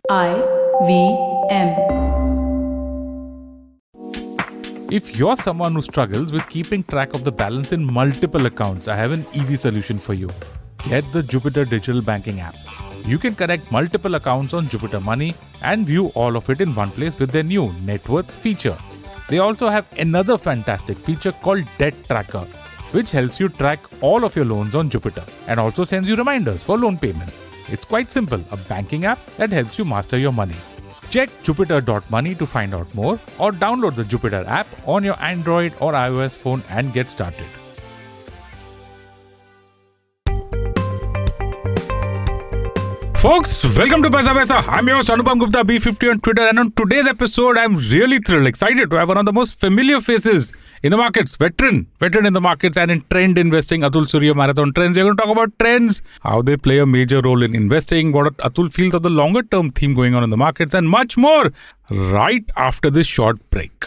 IVM. If you're someone who struggles with keeping track of the balance in multiple accounts, I have an easy solution for you. Get the Jupiter Digital Banking app. You can connect multiple accounts on Jupiter Money and view all of it in one place with their new Net Worth feature. They also have another fantastic feature called Debt Tracker, which helps you track all of your loans on Jupiter and also sends you reminders for loan payments. It's quite simple, a banking app that helps you master your money. Check jupiter.money to find out more or download the Jupiter app on your Android or iOS phone and get started. Folks, welcome to Paisa Vaisa. I'm your host Anupam Gupta, B50 on Twitter, and on today's episode, I'm really excited to have one of the most familiar faces in the markets, veteran in the markets and in trend investing, Atul Suri of Marathon Trends. We're going to talk about trends, how they play a major role in investing, what Atul feels of the longer term theme going on in the markets, and much more right after this short break.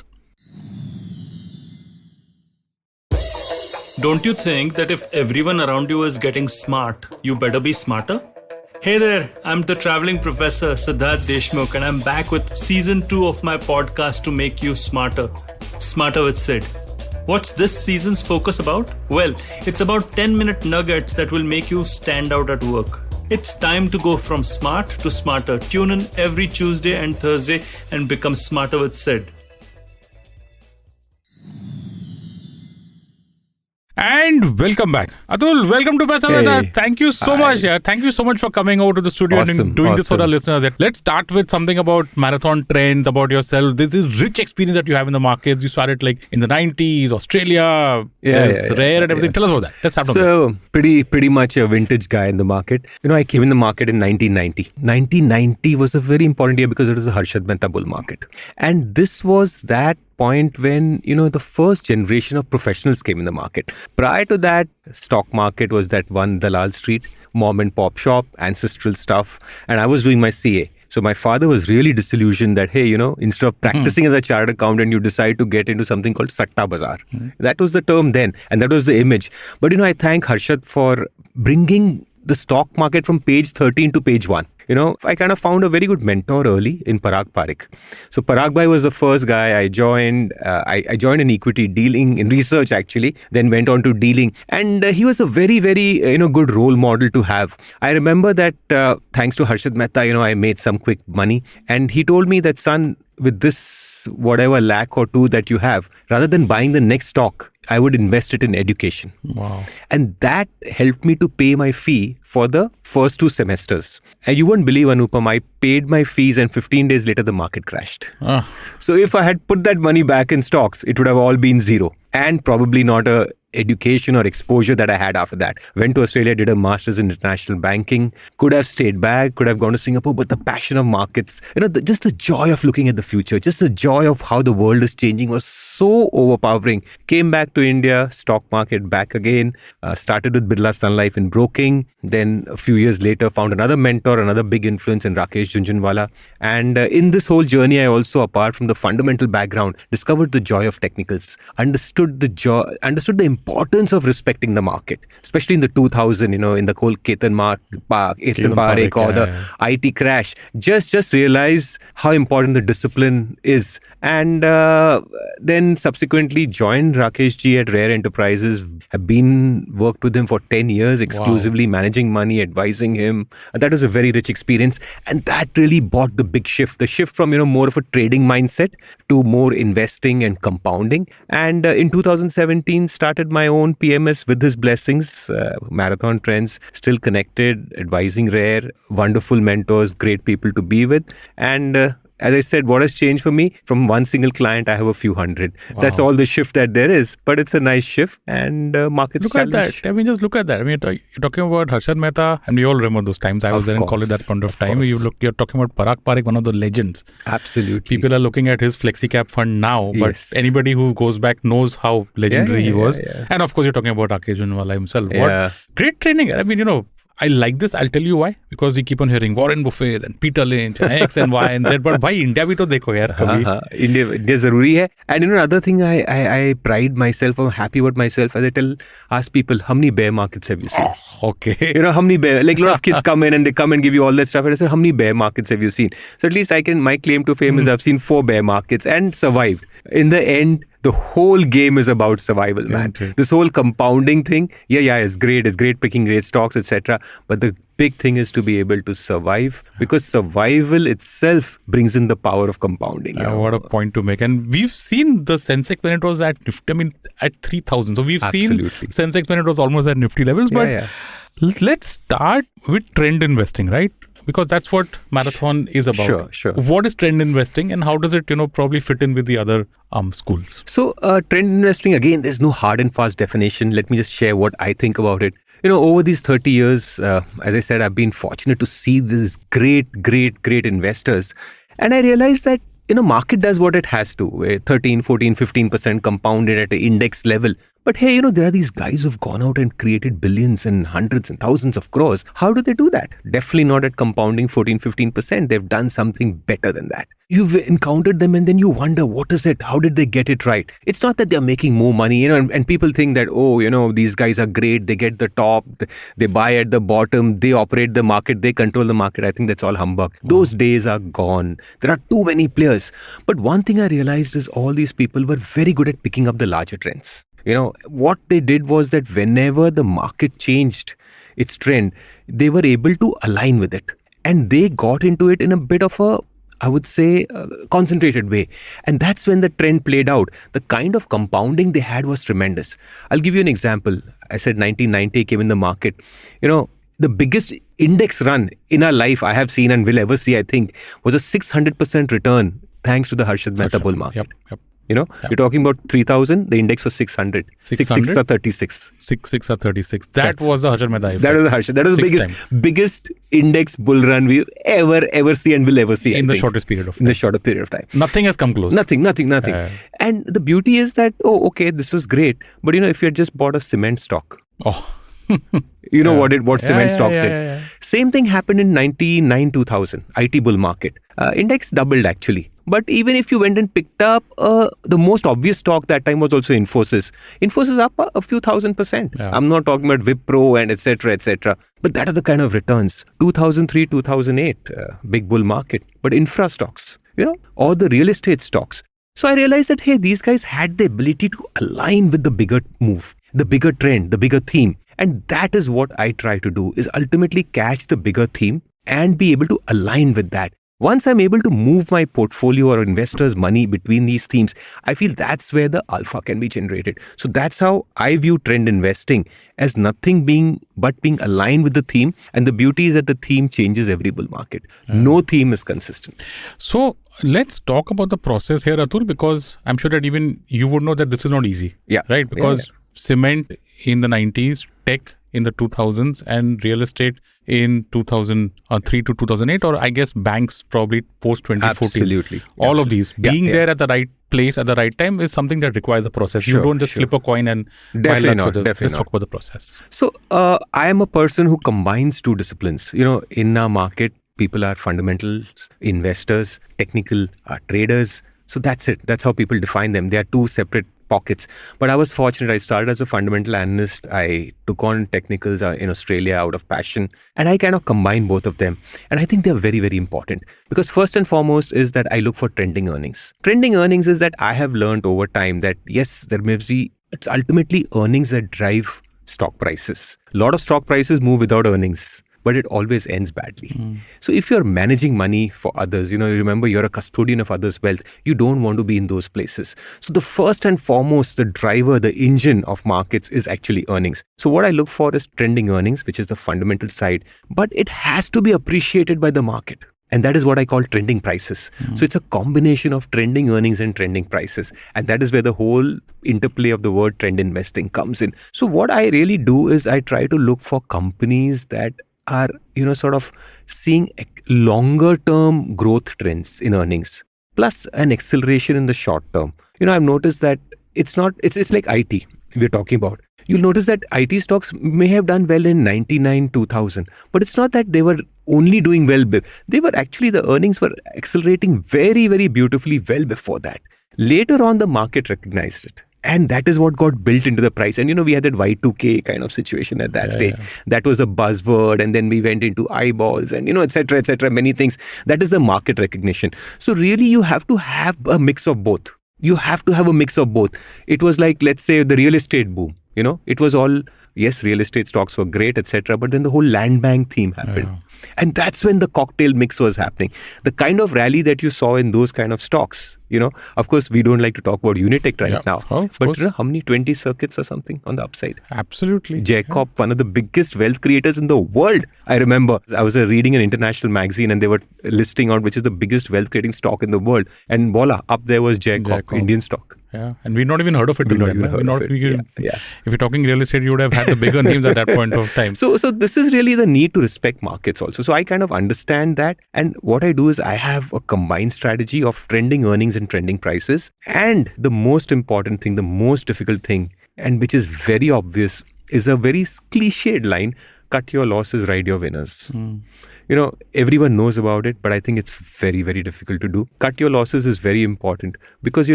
Don't you think that if everyone around you is getting smart, you better be smarter? Hey there, I'm the traveling professor Siddharth Deshmukh, and I'm back with season 2 of my podcast to make you smarter. Smarter with Sid. What's this season's focus about? Well, it's about 10-minute nuggets that will make you stand out at work. It's time to go from smart to smarter. Tune in every Tuesday and Thursday and become smarter with Sid. And welcome back. Atul, welcome to Paisa Vaisa. Thank you so much. Yeah. Thank you so much for coming over to the studio and doing this for our listeners. Let's start with something about marathon trends, about yourself. This is rich experience that you have in the markets. You started like in the 90s, Australia, rare and everything. Tell us about that. Let's start from there. Pretty much a vintage guy in the market. You know, I came in the market in 1990. 1990 was a very important year because it was a Harshad Mehta bull market. And this was that point when, you know, the first generation of professionals came in the market. Prior to that, stock market was that one Dalal Street, mom and pop shop, ancestral stuff. And I was doing my CA. So my father was really disillusioned that, hey, you know, instead of practicing as a chartered accountant, you decide to get into something called Satta Bazaar. That was the term then. And that was the image. But, you know, I thank Harshad for bringing the stock market from page 13 to page 1. You know, I kind of found a very good mentor early in Parag Parekh. So Parag Bhai was the first guy I joined. I joined in equity dealing, in research actually, then went on to dealing. And he was a very, very, good role model to have. I remember that thanks to Harshad Mehta, you know, I made some quick money. And he told me that, son, with this whatever lakh or two that you have, rather than buying the next stock, I would invest it in education. Wow. And that helped me to pay my fee for the first 2 semesters. And you won't believe, Anupam, I paid my fees and 15 days later the market crashed. So if I had put that money back in stocks, it would have all been zero. And probably not a education or exposure that I had after that. Went to Australia, did a master's in international banking, could have stayed back, could have gone to Singapore, but the passion of markets, you know, just the joy of looking at the future, just the joy of how the world is changing was so overpowering. Came back to India, stock market back again, started with Birla Sun Life in broking. Then a few years later, found another mentor, another big influence in Rakesh Jhunjhunwala. And in this whole journey, I also, apart from the fundamental background, discovered the joy of technicals, understood the importance of respecting the market, especially in the 2000, you know, in the whole Ketan Parekh or the IT crash. Just realize how important the discipline is. And then subsequently joined Rakesh ji at Rare Enterprises, have worked with him for 10 years exclusively, managing money, advising him. And that was a very rich experience. And that really brought the big shift, from, you know, more of a trading mindset to more investing and compounding. And in 2017, started my own PMS with his blessings, Marathon Trends, still connected, advising Rare, wonderful mentors, great people to be with. And as I said, what has changed for me? From one single client, I have a few hundred. Wow. That's all the shift that there is. But it's a nice shift and markets challenge. Look at that. I mean, just look at that. I mean, you're talking about Harshad Mehta, and we all remember those times. I was there in college at that point of time. You're talking about Parag Parekh, one of the legends. Absolutely. People are looking at his FlexiCap fund now, but anybody who goes back knows how legendary he was. And of course, you're talking about Rakesh Jhunjhunwala himself. What great training. I mean, you know, I like this. I'll tell you why. Because we keep on hearing Warren Buffett and Peter Lynch and X and Y and Z. But bhai, India bhi to dekho yaar kabhi. India zaruri hai. And another thing I pride myself, I'm happy about myself as I ask people, how many bear markets have you seen? Okay. How many bear, like a lot of kids come in and they come and give you all that stuff. And I say, how many bear markets have you seen? So at least my claim to fame is I've seen 4 bear markets and survived. In the end, the whole game is about survival, man. This whole compounding thing, it's great. It's great picking great stocks, etc. But the big thing is to be able to survive, because survival itself brings in the power of compounding. What a point to make. And we've seen the Sensex when it was at at 3,000. So we've seen Sensex when it was almost at Nifty levels. But let's start with trend investing, right? Because that's what Marathon is about. Sure. What is trend investing and how does it, probably fit in with the other schools? So trend investing, again, there's no hard and fast definition. Let me just share what I think about it. Over these 30 years, as I said, I've been fortunate to see these great investors. And I realized that, market does what it has to, where 13, 14, 15% compounded at an index level. But hey, there are these guys who've gone out and created billions and hundreds and thousands of crores. How do they do that? Definitely not at compounding 14, 15%. They've done something better than that. You've encountered them and then you wonder, what is it? How did they get it right? It's not that they're making more money, and people think that, these guys are great. They get the top, they buy at the bottom, they operate the market, they control the market. I think that's all humbug. Those days are gone. There are too many players. But one thing I realized is all these people were very good at picking up the larger trends. What they did was that whenever the market changed its trend, they were able to align with it. And they got into it in a bit of a, I would say, concentrated way. And that's when the trend played out. The kind of compounding they had was tremendous. I'll give you an example. I said 1990 came in the market. The biggest index run in our life I have seen and will ever see, I think, was a 600% return thanks to the Harshad Mehta bull market. Yep. You're talking about 3,000, the index was 600. 6 are 36. 6 are 36. That was the Harshad Mehta effect. That was the Harshad. That was the biggest index bull run we've ever see and will ever see. In the shortest period of time. In the shorter period of time. Nothing has come close. Nothing. And the beauty is that, this was great. But if you had just bought a cement stock. What cement stocks did. Yeah. Same thing happened in 99-2000, IT bull market. Index doubled actually. But even if you went and picked up the most obvious stock that time was also Infosys. Infosys up a few %. Yeah. I'm not talking about Wipro and etc. But that are the kind of returns. 2003, 2008, big bull market. But infra stocks, or the real estate stocks. So I realized that, hey, these guys had the ability to align with the bigger move, the bigger trend, the bigger theme. And that is what I try to do, is ultimately catch the bigger theme and be able to align with that. Once I'm able to move my portfolio or investors' money between these themes, I feel that's where the alpha can be generated. So that's how I view trend investing, as nothing but being aligned with the theme. And the beauty is that the theme changes every bull market. No theme is consistent. So let's talk about the process here, Atul, because I'm sure that even you would know that this is not easy. Yeah. Right? Because cement in the 90s, tech in the 2000s, and real estate in 2003 to 2008, or I guess banks probably post 2014. Absolutely. All of these. Being there at the right place at the right time is something that requires a process. You don't just flip a coin and definitely not. Let's talk about the process. So I am a person who combines two disciplines. In our market, people are fundamentals, investors, technical traders. So that's it. That's how people define them. They are two separate pockets. But I was fortunate. I started as a fundamental analyst. I took on technicals in Australia out of passion. And I kind of combine both of them. And I think they're very, very important. Because first and foremost is that I look for trending earnings. Trending earnings is that I have learned over time that yes, it's ultimately earnings that drive stock prices. A lot of stock prices move without earnings, but it always ends badly. So if you're managing money for others, remember you're a custodian of others' wealth, you don't want to be in those places. So the first and foremost, the driver, the engine of markets is actually earnings. So what I look for is trending earnings, which is the fundamental side, but it has to be appreciated by the market. And that is what I call trending prices. So it's a combination of trending earnings and trending prices. And that is where the whole interplay of the word trend investing comes in. So what I really do is I try to look for companies that are, sort of seeing longer term growth trends in earnings, plus an acceleration in the short term. I've noticed that it's like IT we're talking about. You'll notice that IT stocks may have done well in 99, 2000, but it's not that they were only doing well. They were actually, the earnings were accelerating very, very beautifully well before that. Later on, the market recognized it. And that is what got built into the price. And, we had that Y2K kind of situation at that stage. Yeah. That was a buzzword. And then we went into eyeballs and, et cetera, many things. That is the market recognition. So really, you have to have a mix of both. You have to have a mix of both. It was like, let's say, the real estate boom. It was all, yes, real estate stocks were great, etc. But then the whole land bank theme happened. Yeah. And that's when the cocktail mix was happening. The kind of rally that you saw in those kind of stocks, of course, we don't like to talk about Unitech right now. Oh, but how many 20 circuits or something on the upside? Absolutely. Jacob, one of the biggest wealth creators in the world. I remember I was reading an international magazine and they were listing out which is the biggest wealth creating stock in the world. And voila, up there was Jacob. Indian stock. Yeah, and we'd not even heard of it. If you're talking real estate, you would have had the bigger names at that point of time. So this is really the need to respect markets also. So I kind of understand that. And what I do is I have a combined strategy of trending earnings and trending prices. And the most important thing, the most difficult thing, and which is very obvious, is a very cliched line: cut your losses, ride your winners. Everyone knows about it, but I think it's very, very difficult to do. Cut your losses is very important because,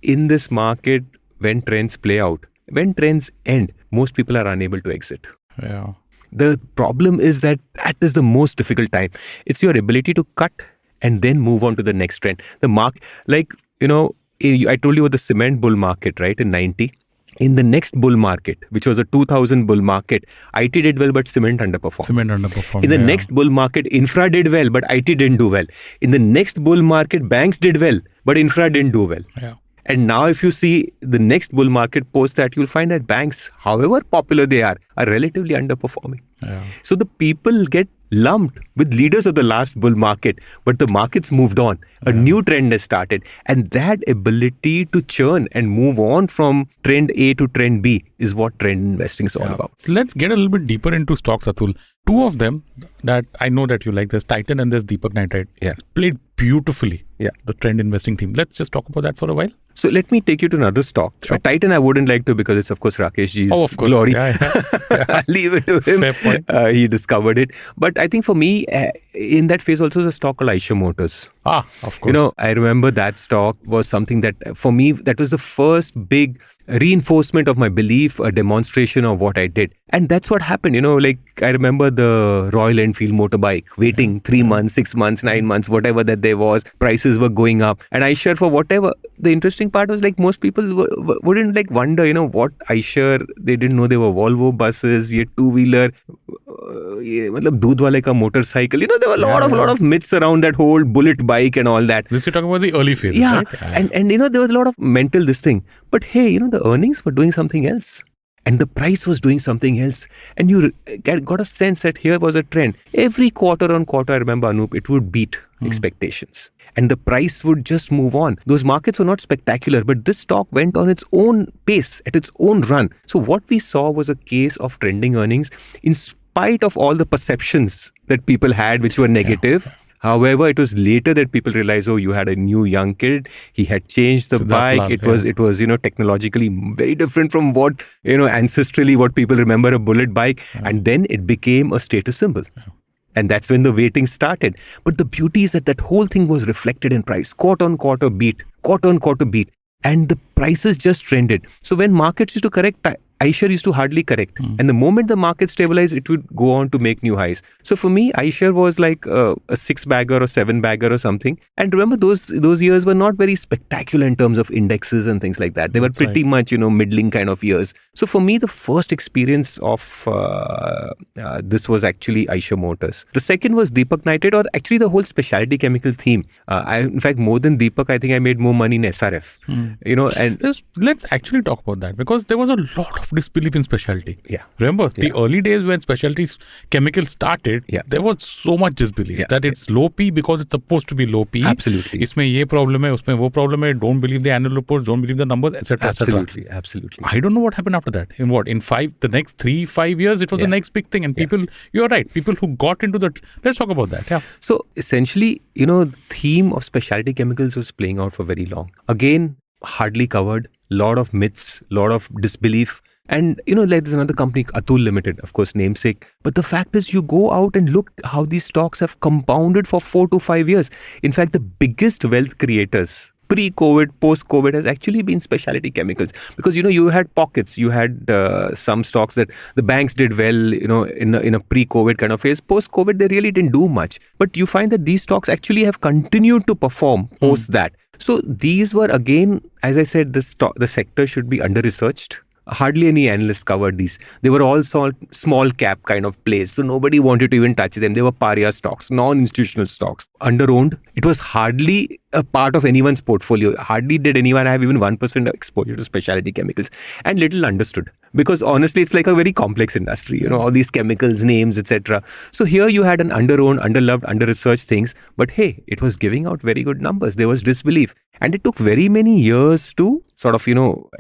in this market, when trends play out, when trends end, most people are unable to exit. Yeah. The problem is that is the most difficult time. It's your ability to cut and then move on to the next trend. The market, I told you about the cement bull market, right, in 90. In the next bull market, which was a 2000 bull market, IT did well, but cement underperformed. In the next bull market, infra did well, but IT didn't do well. In the next bull market, banks did well, but infra didn't do well. Yeah. And now if you see the next bull market post that, you'll find that banks, however popular they are relatively underperforming. Yeah. So the people get lumped with leaders of the last bull market, but the market's moved on. A new trend has started. And that ability to churn and move on from trend A to trend B is what trend investing is all about. So let's get a little bit deeper into stocks, Atul. Two of them that I know that you like, there's Titan and there's Deepak Nitrite. Yeah. Played beautifully. Yeah. The trend investing theme. Let's just talk about that for a while. So let me take you to another stock. Sure. Titan I wouldn't like to because it's of course Rakesh Ji's glory. Yeah. Leave it to him. Fair point. He discovered it. But I think for me, in that phase also is a stock called Eicher Motors. Of course. I remember that stock was something that for me, that was the first big reinforcement of my belief, a demonstration of what I did. And that's what happened, I remember the Royal Enfield motorbike, waiting 3 months, 6 months, 9 months, whatever that there was, prices were going up. And Eicher for whatever, the interesting part was most people wouldn't wonder, what Eicher, they didn't know they were Volvo buses, ye two-wheeler, doodh wale ka motorcycle, there were a lot of myths around that whole bullet bike and all that. This you're talking about the early phases, right? And there was a lot of mental this thing. But hey, the earnings were doing something else. And the price was doing something else. And you got a sense that here was a trend. Every quarter on quarter, I remember, Anup, it would beat expectations. And the price would just move on. Those markets were not spectacular, but this stock went on its own pace, at its own run. So what we saw was a case of trending earnings in spite of all the perceptions that people had, which were negative. Yeah. However, it was later that people realized, you had a new young kid. He had changed the bike. It was, technologically very different from what, ancestrally what people remember a bullet bike. Yeah. And then it became a status symbol. Yeah. And that's when the waiting started. But the beauty is that whole thing was reflected in price. Quarter on quarter beat. And the prices just trended. So when markets used to correct, Eicher used to hardly correct. And the moment the market stabilized, it would go on to make new highs. So for me, Eicher was like a 6-bagger or 7-bagger or something. And remember, those years were not very spectacular in terms of indexes and things like that. They were pretty much, middling kind of years. So for me, the first experience of this was actually Eicher Motors. The second was Deepak Nitrite, or actually the whole specialty chemical theme. In fact, more than Deepak, I think I made more money in SRF. And let's actually talk about that, because there was a lot of disbelief in specialty. Yeah. Remember, the early days when specialty chemicals started, there was so much disbelief that it's low P because it's supposed to be low P. Absolutely. Isme ye problem hai, usme wo problem hai, don't believe the annual reports, don't believe the numbers, etc. Absolutely. I don't know what happened after that. In the next 3-5 years, it was the next big thing. And people, you're right, people who got into that, let's talk about that. Yeah. So essentially, the theme of specialty chemicals was playing out for very long. Again, hardly covered, lot of myths, lot of disbelief. And like there's another company, Atul Limited, of course, namesake. But the fact is, you go out and look how these stocks have compounded for 4 to 5 years. In fact, the biggest wealth creators pre-COVID, post-COVID has actually been specialty chemicals, because you had pockets, you had some stocks that the banks did well, in a pre-COVID kind of phase. Post-COVID, they really didn't do much. But you find that these stocks actually have continued to perform post that. So these were, again, as I said, the sector should be under-researched. Hardly any analysts covered these. They were all small cap kind of plays. So nobody wanted to even touch them. They were pariah stocks, non-institutional stocks, under-owned. It was hardly a part of anyone's portfolio. Hardly did anyone have even 1% exposure to specialty chemicals, and little understood. Because honestly, it's like a very complex industry, all these chemicals, names, etc. So here you had an under-owned, under-loved, under-researched things. But hey, it was giving out very good numbers. There was disbelief. And it took very many years to sort of,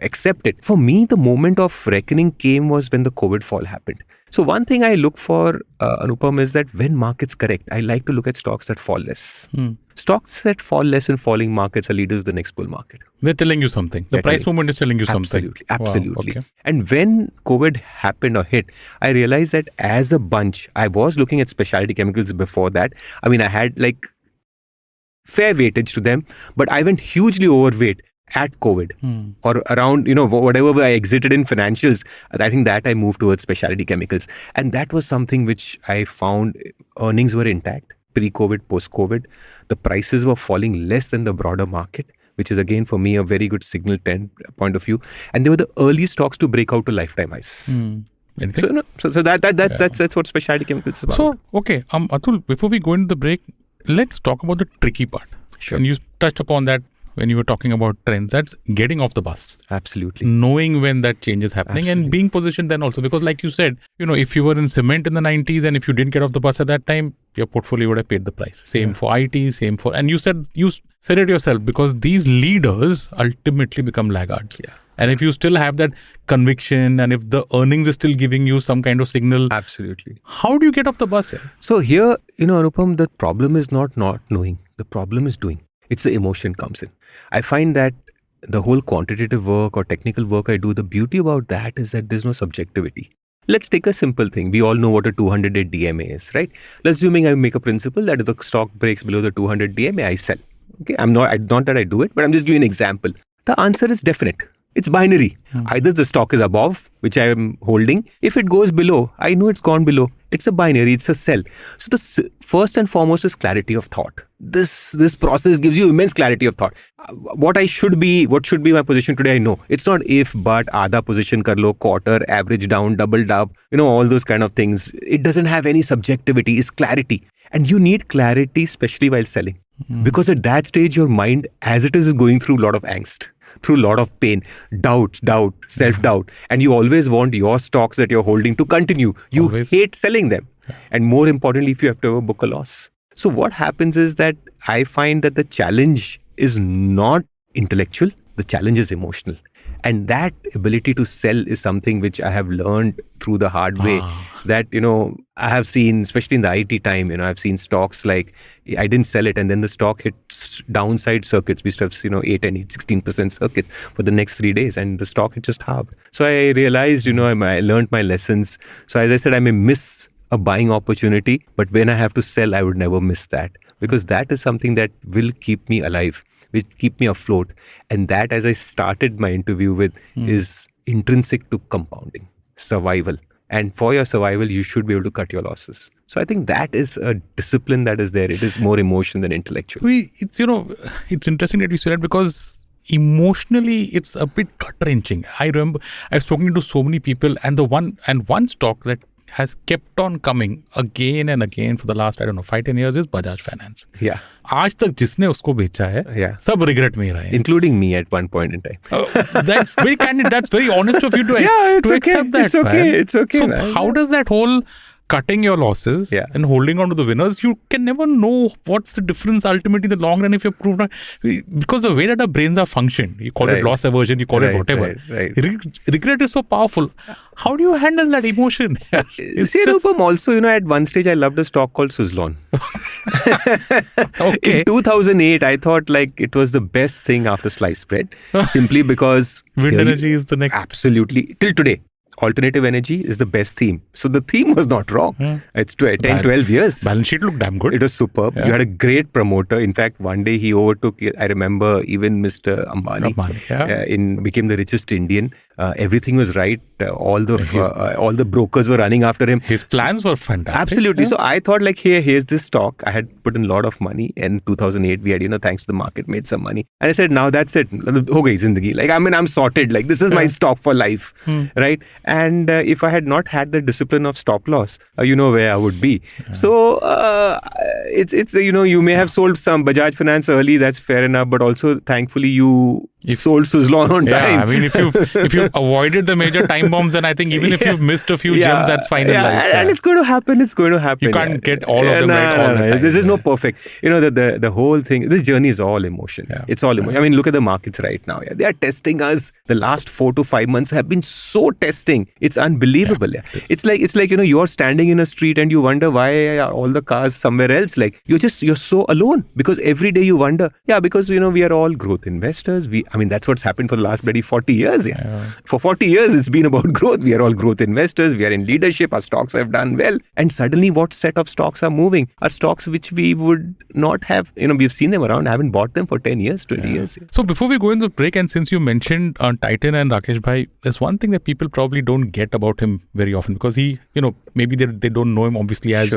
accept it. For me, the moment of reckoning came was when the COVID fall happened. So one thing I look for, Anupam, is that when markets correct, I like to look at stocks that fall less. Stocks that fall less in falling markets are leaders of the next bull market. They're telling you something. The price movement is telling you something. Absolutely. Wow, okay. And when COVID happened or hit, I realized that as a bunch, I was looking at specialty chemicals before that. I mean, I had like fair weightage to them, but I went hugely overweight at COVID or around, whatever I exited in financials. I think that I moved towards specialty chemicals. And that was something which I found earnings were intact. Pre-COVID, post-COVID, the prices were falling less than the broader market, which is again for me a very good signal point of view. And they were the early stocks to break out to lifetime highs. So that's what specialty chemicals is about. So, okay, Atul, before we go into the break, let's talk about the tricky part. Sure. And you touched upon that when you were talking about trends. That's getting off the bus. Absolutely. Knowing when that change is happening and being positioned then also. Because like you said, if you were in cement in the 90s and if you didn't get off the bus at that time, your portfolio would have paid the price. Same for IT, same for... And you said it yourself, because these leaders ultimately become laggards. Yeah. And if you still have that conviction and if the earnings is still giving you some kind of signal... Absolutely. How do you get off the bus here? So here, Anupam, the problem is not knowing. The problem is doing. It's the emotion comes in. I find that the whole quantitative work or technical work I do, the beauty about that is that there's no subjectivity. Let's take a simple thing. We all know what a 200-day DMA is, right? Let's assuming I make a principle that if the stock breaks below the 200 DMA, I sell. Okay, not that I do it, but I'm just giving an example. The answer is definite. It's binary. Either the stock is above, which I am holding. If it goes below, I know it's gone below. It's a binary, it's a sell. So the first and foremost is clarity of thought. This process gives you immense clarity of thought. What should be my position today, I know. It's not if, but, aadha position kar lo, quarter, average down, doubled up, all those kind of things. It doesn't have any subjectivity, it's clarity. And you need clarity, especially while selling. Because at that stage, your mind, as it is going through a lot of angst, through a lot of pain, doubt, self-doubt. And you always want your stocks that you're holding to continue. You hate selling them. And more importantly, if you have to ever book a loss. So what happens is that I find that the challenge is not intellectual, the challenge is emotional. And that ability to sell is something which I have learned through the hard way. That, I have seen, especially in the IT time, I've seen stocks like, I didn't sell it and then the stock hit downside circuits. We still have, 8 and 16% circuits for the next 3 days and the stock had just halved. So I realized, I learned my lessons. So as I said, I may miss a buying opportunity, but when I have to sell, I would never miss that, because that is something that will keep me alive, will keep me afloat. And that, as I started my interview with, is intrinsic to compounding, survival. And for your survival, you should be able to cut your losses. So I think that is a discipline that is there. It is more emotion than intellectual. It's interesting that you said that, because emotionally it's a bit gut-wrenching. I remember I've spoken to so many people, and one stock that has kept on coming again and again for the last, 5-10 years is Bajaj Finance. Yeah. आज तक जिसने उसको बेचा है, सब regret में ही रहे. Including me at one point in time. That's very candid. That's very honest of you to accept that. It's okay. It's okay. So man. How does that whole cutting your losses and holding on to the winners, you can never know what's the difference ultimately in the long run if you're proved not, because the way that our brains are functioned, you call it loss aversion, you call it whatever. Regret is so powerful. How do you handle that emotion? Anupam, also, at one stage I loved a stock called Suzlon. Okay. In 2008, I thought like it was the best thing after sliced bread, simply because wind energy is the next. Absolutely. Till today. alternative energy is the best theme. So the theme was not wrong. It's 10, 12 years. Balance sheet looked damn good. It was superb. You had a great promoter. In fact, one day he overtook, I remember, even Mr. Ambani. Became the richest Indian. Everything was right. All the brokers were running after him. His plans were fantastic. Absolutely. So I thought like, here's this stock. I had put in a lot of money. In 2008, we had, thanks to the market, made some money. And I said, now that's it. Ho gayi zindagi. Like, I mean, I'm sorted. Like, this is my stock for life. Right? And if I had not had the discipline of stop loss, you know where I would be. So it's you may have sold some Bajaj Finance early. That's fair enough. But also, thankfully, you sold Suzlon on time. I mean, if you avoided the major time bombs, then I think even if you've missed a few gems, that's fine in life. And it's going to happen. It's going to happen. You can't get all of them right all the time. This is no perfect. The whole thing, this journey is all emotion. It's all emotion. I mean, look at the markets right now. They are testing us. The last 4 to 5 months have been so testing. It's unbelievable. It's like you're standing in a street and you wonder why are all the cars somewhere else. Like you're so alone because every day you wonder. Because we are all growth investors. That's what's happened for the last bloody 40 years. For 40 years, it's been about growth. We are all growth investors. We are in leadership. Our stocks have done well. And suddenly, what set of stocks are moving? Are stocks which we would not have, we've seen them around, haven't bought them for 10 years, 20 years. So before we go in the break, and since you mentioned Titan and Rakesh Bhai, there's one thing that people probably don't get about him very often because he, maybe they don't know him obviously as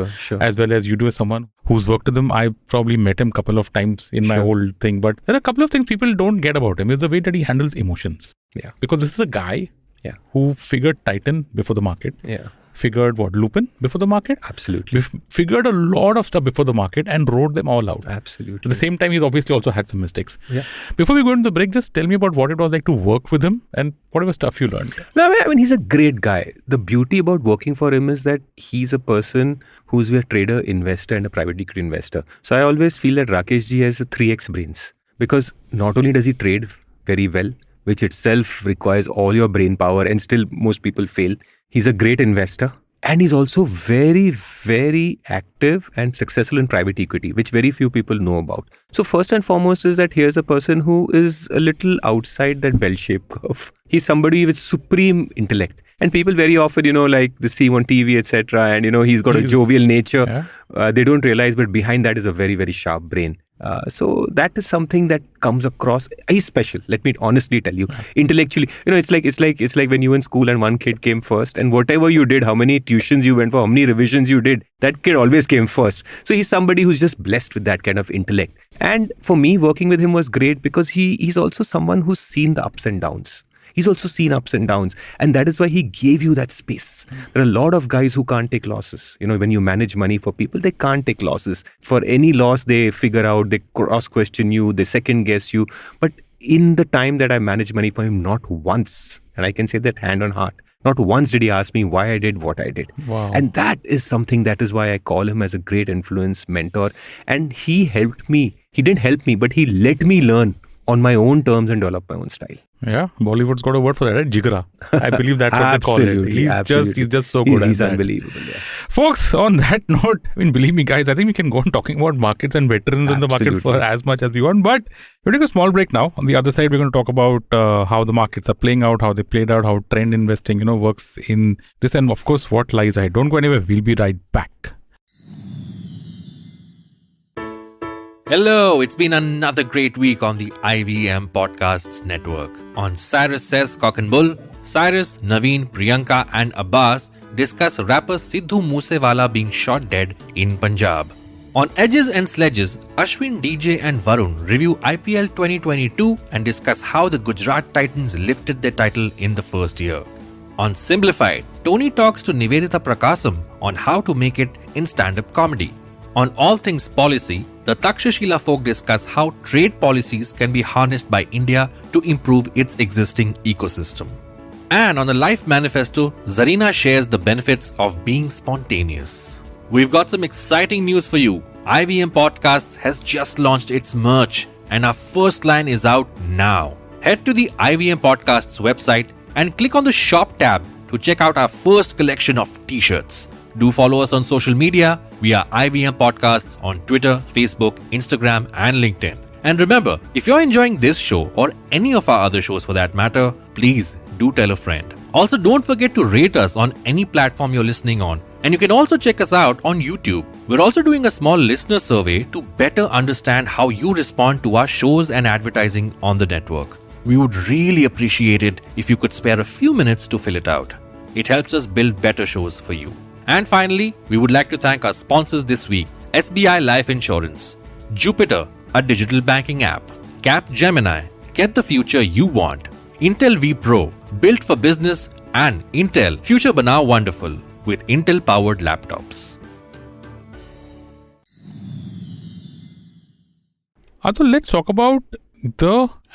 well as you do as someone who's worked with him. I probably met him a couple of times in my whole thing, but there are a couple of things people don't get about him. Is the way that he handles emotions. Because this is a guy who figured Titan before the market. Figured Lupin before the market. Absolutely. Figured a lot of stuff before the market and wrote them all out. Absolutely. At the same time, he's obviously also had some mistakes. Before we go into the break, just tell me about what it was like to work with him and whatever stuff you learned. No, I mean, he's a great guy. The beauty about working for him is that he's a person who's a trader, investor and a private equity investor. So I always feel that Rakesh ji has a 3x brains because not only does he trade very well, which itself requires all your brain power and still most people fail. He's a great investor and he's also very, very active and successful in private equity, which very few people know about. So first and foremost is that here's a person who is a little outside that bell-shaped curve. He's somebody with supreme intellect. And people very often, like they see him on TV, etc. And, he's got a jovial nature. They don't realize, but behind that is a very, very sharp brain. So that is something that comes across. He's special. Let me honestly tell you. Intellectually, it's like when you were in school and one kid came first, and whatever you did, how many tuitions you went for, how many revisions you did, that kid always came first. So he's somebody who's just blessed with that kind of intellect. And for me, working with him was great because he's also someone who's seen the ups and downs. He's also seen ups and downs. And that is why he gave you that space. There are a lot of guys who can't take losses. When you manage money for people, they can't take losses. For any loss, they figure out, they cross-question you, they second-guess you. But in the time that I managed money for him, not once, and I can say that hand on heart, not once did he ask me why I did what I did. Wow. And that is something, that is why I call him as a great influence, mentor. And he helped me. He didn't help me, but he let me learn on my own terms and develop my own style. Yeah, Bollywood's got a word for that, right? Jigra. I believe that's what they call it. He's just so good at that. He's unbelievable. Yeah. Folks, on that note, believe me, guys, I think we can go on talking about markets and veterans in the market for as much as we want. But we'll take a small break now. On the other side, we're going to talk about how the markets are playing out, how they played out, how trend investing, works in this, and of course, what lies ahead. Don't go anywhere. We'll be right back. Hello, it's been another great week on the IVM Podcasts Network. On Cyrus Says Cock and Bull, Cyrus, Naveen, Priyanka and Abbas discuss rapper Sidhu Moosewala being shot dead in Punjab. On Edges and Sledges, Ashwin, DJ and Varun review IPL 2022 and discuss how the Gujarat Titans lifted their title in the first year. On Simplified, Tony talks to Nivedita Prakasam on how to make it in stand-up comedy. On All Things Policy, the Takshashila folk discuss how trade policies can be harnessed by India to improve its existing ecosystem. And on the Life Manifesto, Zarina shares the benefits of being spontaneous. We've got some exciting news for you. IVM Podcasts has just launched its merch and our first line is out now. Head to the IVM Podcasts website and click on the shop tab to check out our first collection of t-shirts. Do follow us on social media. We are IVM Podcasts on Twitter, Facebook, Instagram, and LinkedIn. And remember, if you're enjoying this show or any of our other shows for that matter, please do tell a friend. Also, don't forget to rate us on any platform you're listening on. And you can also check us out on YouTube. We're also doing a small listener survey to better understand how you respond to our shows and advertising on the network. We would really appreciate it if you could spare a few minutes to fill it out. It helps us build better shows for you. And finally, we would like to thank our sponsors this week: SBI Life Insurance, Jupiter, a digital banking app, Cap Gemini, get the future you want, Intel V Pro, built for business, and Intel, future banao wonderful with Intel powered laptops. Atul, let's talk about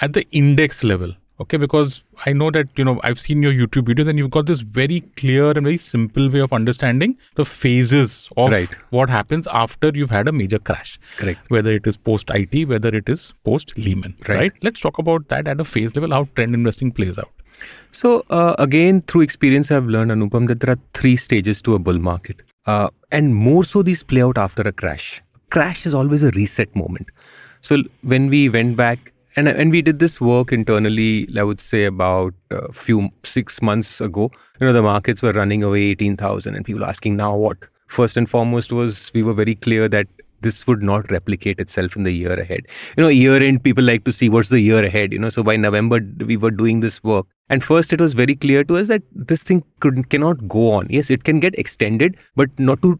at the index level. Okay, because I know that, I've seen your YouTube videos and you've got this very clear and very simple way of understanding the phases of what happens after you've had a major crash. Correct. Whether it is post-IT, whether it is post-Lehman. Right. Let's talk about that at a phase level, how trend investing plays out. So again, through experience, I've learned, Anupam, that there are 3 stages to a bull market. And more so these play out after a crash. Crash is always a reset moment. So when we went back, and we did this work internally, I would say about 6 months ago, the markets were running away 18,000 and people asking, now what? First and foremost was, we were very clear that this would not replicate itself in the year ahead. Year end, people like to see what's the year ahead, so by November, we were doing this work. And first, it was very clear to us that this thing cannot go on. Yes, it can get extended, but not to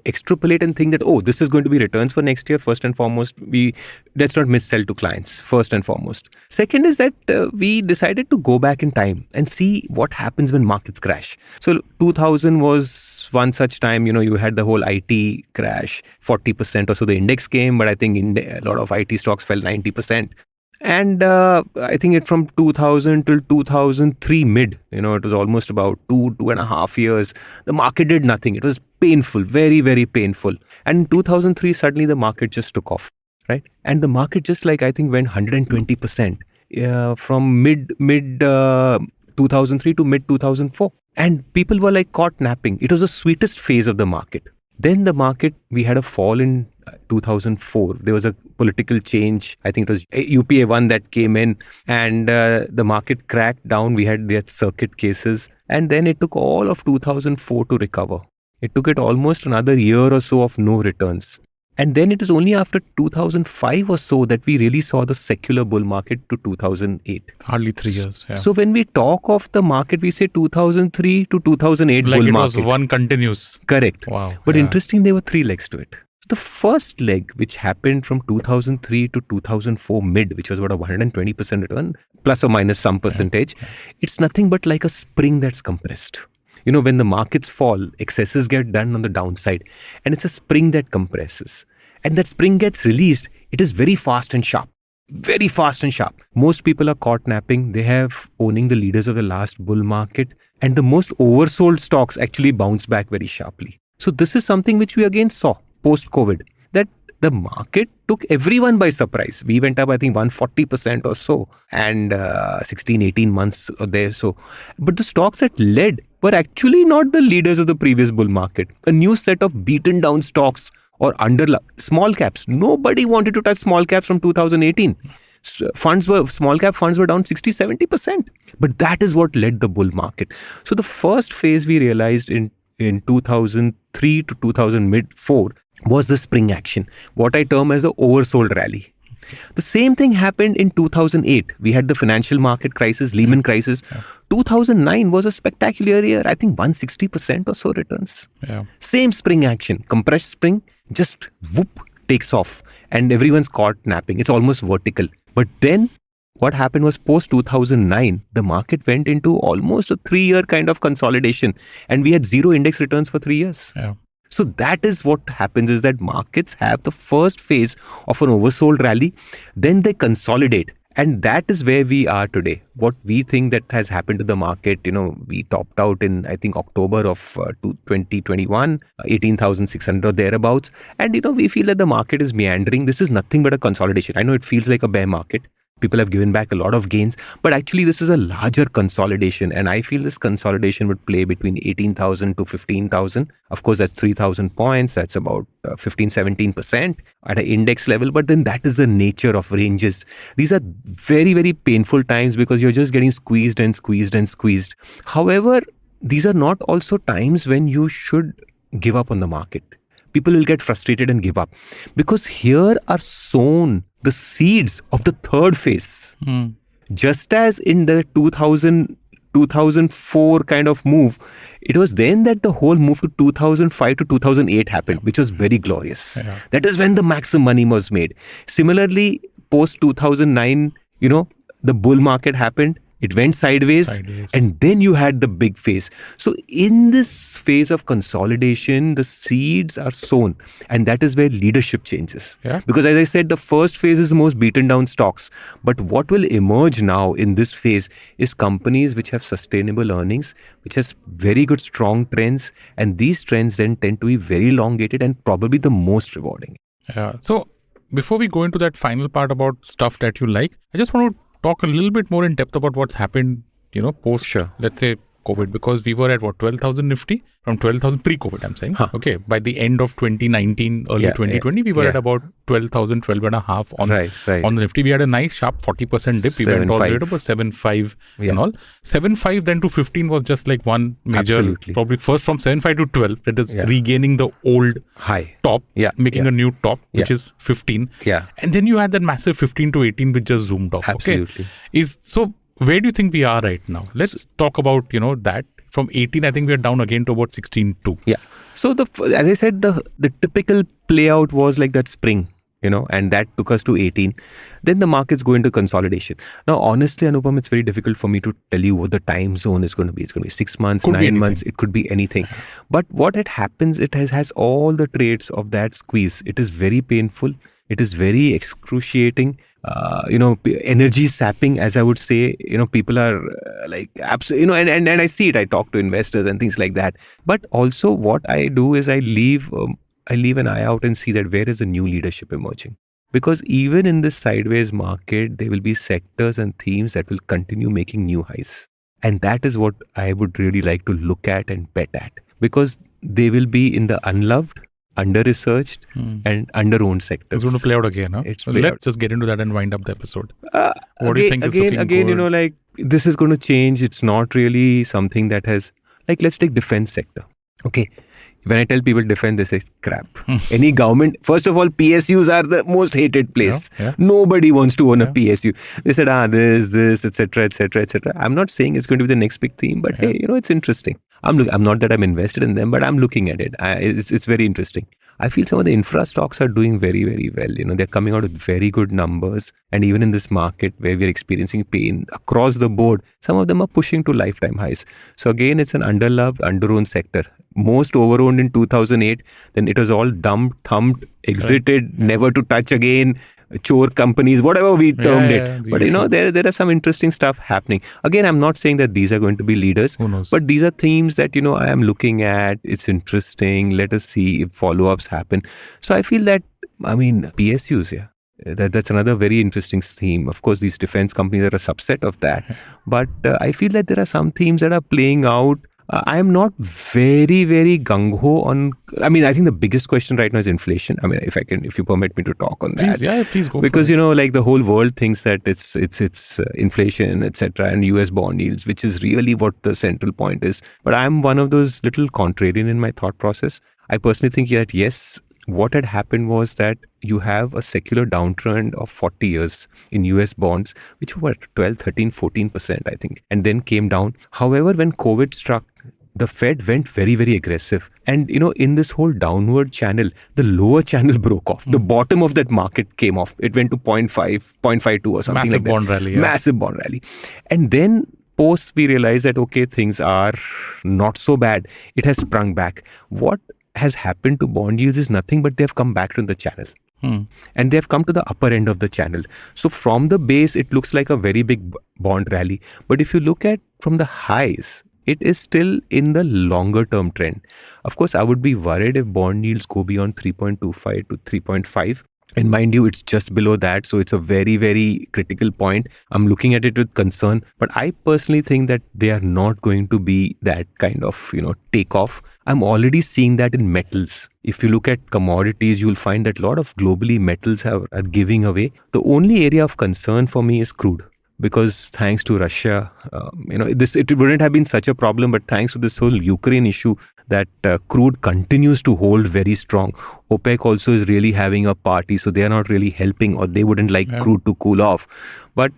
extrapolate and think that, oh, this is going to be returns for next year. First and foremost, let's not missell to clients, first and foremost. Second is that we decided to go back in time and see what happens when markets crash. So 2000 was one such time, you had the whole IT crash, 40% or so the index came, but I think a lot of IT stocks fell 90%. And I think it from 2000 till 2003 mid, it was almost about 2.5 years. The market did nothing. It was painful, very, very painful. And in 2003, suddenly the market just took off, right? And the market just I think went 120% from mid 2003 to mid 2004. And people were caught napping. It was the sweetest phase of the market. Then the market, we had a fall in 2004. There was a political change. I think it was UPA 1 that came in and the market cracked down. We had circuit cases. And then it took all of 2004 to recover. It took it almost another year or so of no returns. And then it is only after 2005 or so that we really saw the secular bull market to 2008. Hardly 3 years. Yeah. So when we talk of the market, we say 2003 to 2008 bull market. It was one continuous. Correct. Wow. But interesting, there were 3 legs to it. The first leg, which happened from 2003 to 2004 mid, which was about a 120% return, plus or minus some percentage, it's nothing but like a spring that's compressed. When the markets fall, excesses get done on the downside, and it's a spring that compresses. And that spring gets released, it is very fast and sharp. Very fast and sharp. Most people are caught napping. They have owning the leaders of the last bull market, and the most oversold stocks actually bounce back very sharply. So this is something which we again saw post-COVID, that the market took everyone by surprise. We went up, I think, 140% or so, and 16, 18 months or there. So, but the stocks that led were actually not the leaders of the previous bull market. A new set of beaten down stocks or small caps. Nobody wanted to touch small caps from 2018. Small cap funds were down 60-70%. But that is what led the bull market. So the first phase we realized in 2003 to 2004 was the spring action, what I term as the oversold rally. The same thing happened in 2008. We had the financial market crisis, Lehman crisis. 2009 was a spectacular year. I think 160% or so returns. Same spring action, compressed spring, just whoop, takes off and everyone's caught napping. It's almost vertical. But then what happened was post 2009, the market went into almost a 3-year kind of consolidation and we had 0 index returns for 3 years. So that is what happens, is that markets have the first phase of an oversold rally, then they consolidate. And that is where we are today. What we think that has happened to the market, we topped out in, I think, October of 2021, 18,600 or thereabouts. And, we feel that the market is meandering. This is nothing but a consolidation. I know it feels like a bear market, People have given back a lot of gains, but actually this is a larger consolidation, and I feel this consolidation would play between 18,000 to 15,000. Of course, that's 3,000 points. That's about 15-17% at an index level, but then that is the nature of ranges. These are very, very painful times because you're just getting squeezed and squeezed and squeezed. However, these are not also times when you should give up on the market. People will get frustrated and give up because here are sown the seeds of the third phase. Just as in the 2004 kind of move, it was then that the whole move to 2005 to 2008 happened, which was very glorious. Yeah. That is when the maximum money was made. Similarly, post 2009, the bull market happened. It went sideways, and then you had the big phase. So in this phase of consolidation, the seeds are sown, and that is where leadership changes. Yeah. Because as I said, the first phase is the most beaten down stocks. But what will emerge now in this phase is companies which have sustainable earnings, which has very good strong trends, and these trends then tend to be very elongated and probably the most rewarding. Yeah. So before we go into that final part about stuff that you like, I just want to talk a little bit more in depth about what's happened, post, let's say, COVID, because we were at 12,000 Nifty from 12,000 pre-COVID, I'm saying. Okay. By the end of 2019, early 2020, we were at about 12,000, 12.5 on the Nifty. We had a nice sharp 40% dip. We went all the way to about 7.5 and all. 7.5 then to 15 was just like one major, probably first from 7.5 to 12, that is regaining the old high top, making a new top, which is 15. Yeah. And then you had that massive 15 to 18, which just zoomed off. Absolutely. Okay. Where do you think we are right now? Let's talk about, that. From 18, I think we are down again to about 16.2. Yeah. So, as I said, the typical play out was like that spring, and that took us to 18. Then the markets go into consolidation. Now, honestly, Anupam, it's very difficult for me to tell you what the time zone is going to be. It's going to be 6 months, 9 months. It could be anything. But what it happens, it has all the traits of that squeeze. It is very painful. It is very excruciating. Energy sapping, as I would say. People are like absolutely, and I see it. I talk to investors and things like that. But also, what I do is I leave an eye out and see that where is the new leadership emerging. Because even in this sideways market, there will be sectors and themes that will continue making new highs, and that is what I would really like to look at and bet at, because they will be in the unloved, under-researched and under-owned sectors. It's going to play out again, huh? Let's just get into that and wind up the episode. What do you think is looking good? This is going to change. It's not really something that has, let's take defense sector. Okay. When I tell people defense, they say crap. Any government, first of all, PSUs are the most hated place. Yeah. Nobody wants to own a PSU. They said, this, etc., etc., etc. I'm not saying it's going to be the next big theme, but hey, it's interesting. I'm not that I'm invested in them, but I'm looking at it. It's very interesting. I feel some of the infra stocks are doing very, very well. They're coming out with very good numbers. And even in this market where we're experiencing pain across the board, some of them are pushing to lifetime highs. So again, it's an underloved, underowned sector. Most overowned in 2008. Then it was all dumped, thumped, exited, never to touch again. Chore companies, whatever we termed it. But there are some interesting stuff happening. Again, I'm not saying that these are going to be leaders. Who knows? But these are themes that, I am looking at. It's interesting. Let us see if follow-ups happen. So I feel that, PSUs, that's another very interesting theme. Of course, these defense companies are a subset of that. But I feel that there are some themes that are playing out. I am not very, very gung-ho on... I think the biggest question right now is inflation. If you permit me to talk on that. Please go. Because, the whole world thinks that it's inflation, etc., and US bond yields, which is really what the central point is. But I'm one of those little contrarian in my thought process. I personally think that, yes, what had happened was that you have a secular downtrend of 40 years in US bonds, which were 12, 13, 14%, I think, and then came down. However, when COVID struck, the Fed went very, very aggressive. And, in this whole downward channel, the lower channel broke off. The bottom of that market came off. It went to 0.5, 0.52 or something like that. Massive bond rally. And then post, we realized that, okay, things are not so bad. It has sprung back. What has happened to bond yields is nothing but they've come back to the channel. And they've come to the upper end of the channel. So from the base, it looks like a very big bond rally. But if you look at from the highs, it is still in the longer term trend. Of course, I would be worried if bond yields go beyond 3.25 to 3.5. And mind you, it's just below that. So it's a very, very critical point. I'm looking at it with concern. But I personally think that they are not going to be that kind of, takeoff. I'm already seeing that in metals. If you look at commodities, you'll find that a lot of globally metals are giving away. The only area of concern for me is crude. Because thanks to Russia, it wouldn't have been such a problem, but thanks to this whole Ukraine issue, that crude continues to hold very strong. OPEC also is really having a party, so they are not really helping, or they wouldn't like crude to cool off. But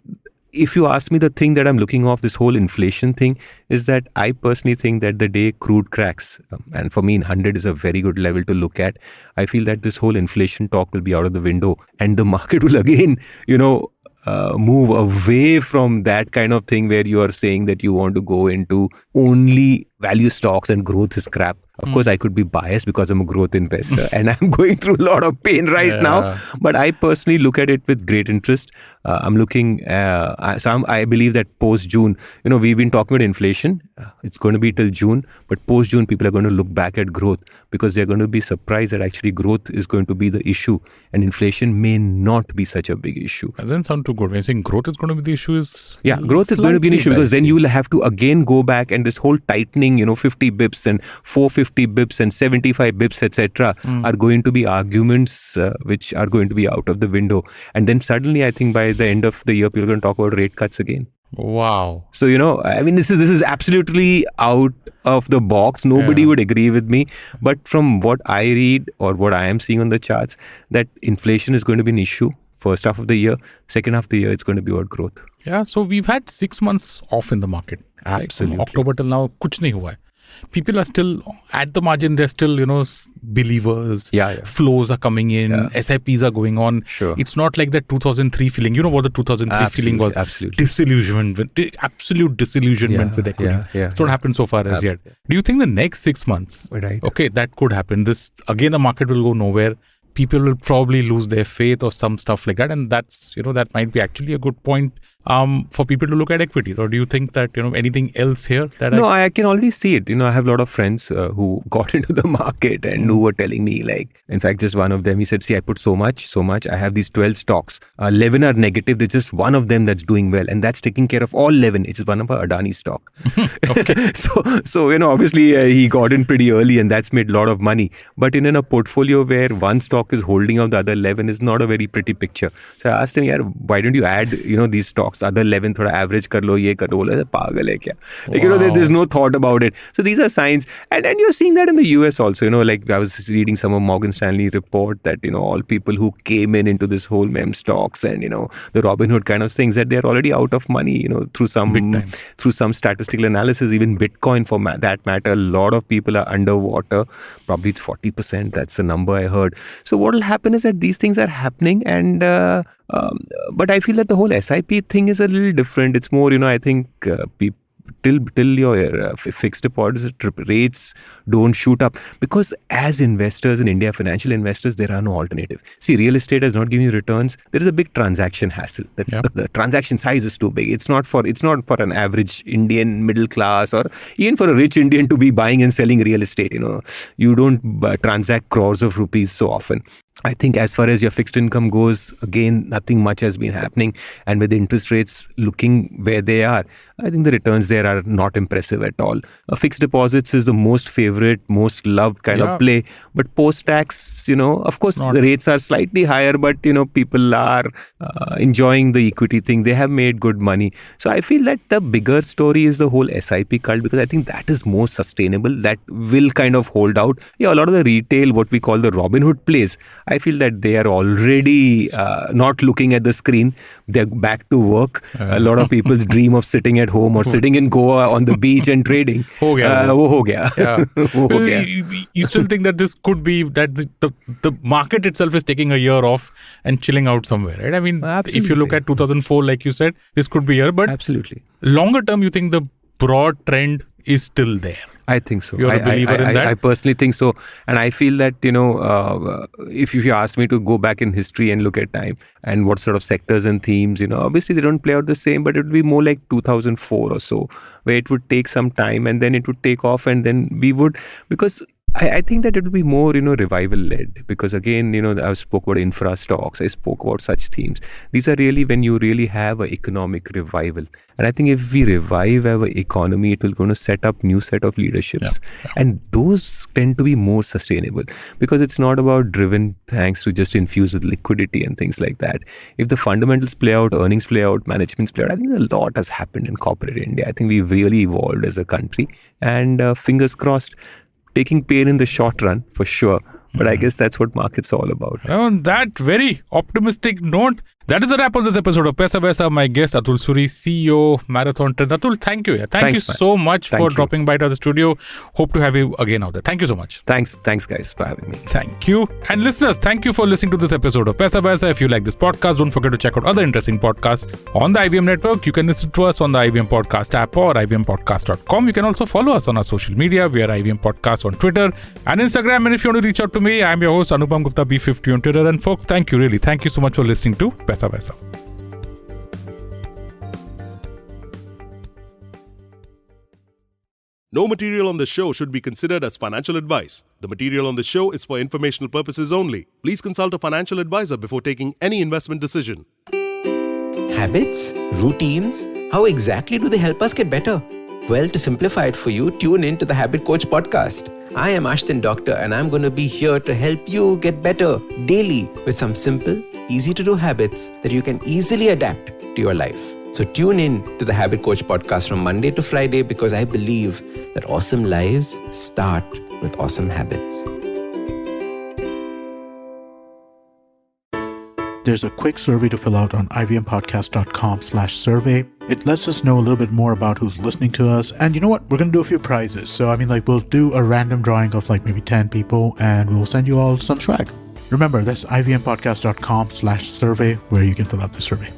if you ask me, the thing that I'm looking off this whole inflation thing is that I personally think that the day crude cracks, and for me 100 is a very good level to look at, I feel that this whole inflation talk will be out of the window and the market will again, move away from that kind of thing where you are saying that you want to go into only value stocks and growth is crap. Of course, I could be biased because I'm a growth investor and I'm going through a lot of pain right now. But I personally look at it with great interest. I'm looking, I believe that post-June, we've been talking about inflation. It's going to be till June, but post-June, people are going to look back at growth because they're going to be surprised that actually growth is going to be the issue and inflation may not be such a big issue. That doesn't sound too good. When you're saying growth is going to be the issue growth is going to be an issue because then you will have to again go back and this whole tightening, 50 bips and 450 bips and 75 bips, etc. are going to be arguments which are going to be out of the window. And then suddenly, I think by the end of the year, people are going to talk about rate cuts again. Wow. So, this is absolutely out of the box. Nobody would agree with me. But from what I read or what I am seeing on the charts, that inflation is going to be an issue. First half of the year, second half of the year, it's going to be about growth. Yeah, so we've had 6 months off in the market. Absolutely. From October till now, kuch nahi hua hai. People are still, at the margin, they're still, believers. Flows are coming in. SIPs are going on. Sure. It's not like that 2003 feeling. You know what the 2003 feeling was? Absolutely. Disillusionment. Absolute disillusionment with equities. It's not happened so far as yet. Do you think the next 6 months, okay, that could happen? Again, the market will go nowhere. People will probably lose their faith or some stuff like that. And that's, that might be actually a good point for people to look at equities. Or do you think that, anything else here? I can already see it. I have a lot of friends who got into the market and who were telling me, in fact, just one of them, he said, see, I put so much. I have these 12 stocks. 11 are negative. There's just one of them that's doing well. And that's taking care of all 11. It's one of our Adani stock. Okay. So, obviously he got in pretty early and that's made a lot of money. But in a portfolio where one stock is holding out the other 11 is not a very pretty picture. So I asked him, why don't you add, these stocks? Other 11 thoda average kar lo, ye kar lo. Pagal hai kya? There's no thought about it. So these are signs. And you're seeing that in the US also, I was reading some of Morgan Stanley report that, all people who came into this whole meme stocks and, the Robinhood kind of things, that they're already out of money, through some statistical analysis, even Bitcoin for that matter, a lot of people are underwater. Probably it's 40%. That's the number I heard. So what will happen is that these things are happening and but I feel that the whole SIP thing is a little different. It's more, I think till your fixed deposit rates don't shoot up, because as investors in India, financial investors, there are no alternative. See, real estate has not given you returns. There is a big transaction hassle. The transaction size is too big. It's not for an average Indian middle class or even for a rich Indian to be buying and selling real estate. You don't transact crores of rupees so often. I think as far as your fixed income goes, again, nothing much has been happening. And with the interest rates looking where they are, I think the returns there are not impressive at all. Fixed deposits is the most favorite, most loved kind of play. But post-tax, of course, the rates are slightly higher, but, people are enjoying the equity thing. They have made good money. So I feel that the bigger story is the whole SIP cult, because I think that is more sustainable. That will kind of hold out. A lot of the retail, what we call the Robinhood plays, I feel that they are already not looking at the screen. They're back to work. A lot of people's dream of sitting at home or sitting in Goa on the beach and trading. Ho gaya. Yeah. You still think that this could be that the market itself is taking a year off and chilling out somewhere, right? I mean, absolutely. If you look at 2004, like you said, this could be a year, but absolutely. Longer term, you think the broad trend is still there? I think so. You're a believer in that? I personally think so. And I feel that, if you ask me to go back in history and look at time and what sort of sectors and themes, obviously they don't play out the same, but it would be more like 2004 or so, where it would take some time and then it would take off and then we would, because I think that it will be more, revival led, because again, I spoke about infra stocks, I spoke about such themes. These are really when you really have an economic revival. And I think if we revive our economy, it will going to set up new set of leaderships. Yeah. And those tend to be more sustainable, because it's not about driven thanks to just infuse with liquidity and things like that. If the fundamentals play out, earnings play out, managements play out, I think a lot has happened in corporate India. I think we've really evolved as a country, and fingers crossed, taking pain in the short run for sure. But I guess that's what market's all about. On that very optimistic note, that is a wrap on this episode of Paisa Vaisa. My guest, Atul Suri, CEO, Marathon Trends. Atul, thank you. Thanks, so much for dropping by to the studio. Hope to have you again out there. Thank you so much. Thanks guys for having me. Thank you. And listeners, thank you for listening to this episode of Paisa Vaisa. If you like this podcast, don't forget to check out other interesting podcasts on the IVM network. You can listen to us on the IVM Podcast app or ivmpodcast.com. You can also follow us on our social media. We are IVM Podcast on Twitter and Instagram. And if you want to reach out to me, I'm your host, Anupam Gupta, B50 on Twitter. And folks, thank you so much for listening to Paisa Vaisa. No material on the show should be considered as financial advice. The material on the show is for informational purposes only. Please consult a financial advisor before taking any investment decision. Habits? Routines? How exactly do they help us get better? Well, to simplify it for you, tune in to the Habit Coach podcast. I am Ashton Doctor, and I'm going to be here to help you get better daily with some simple, easy to do habits that you can easily adapt to your life. So tune in to the Habit Coach podcast from Monday to Friday, because I believe that awesome lives start with awesome habits. There's a quick survey to fill out on ivmpodcast.com/survey. It lets us know a little bit more about who's listening to us. And you know what? We're going to do a few prizes. So, we'll do a random drawing of maybe 10 people, and we'll send you all some swag. Remember, that's ivmpodcast.com/survey where you can fill out the survey.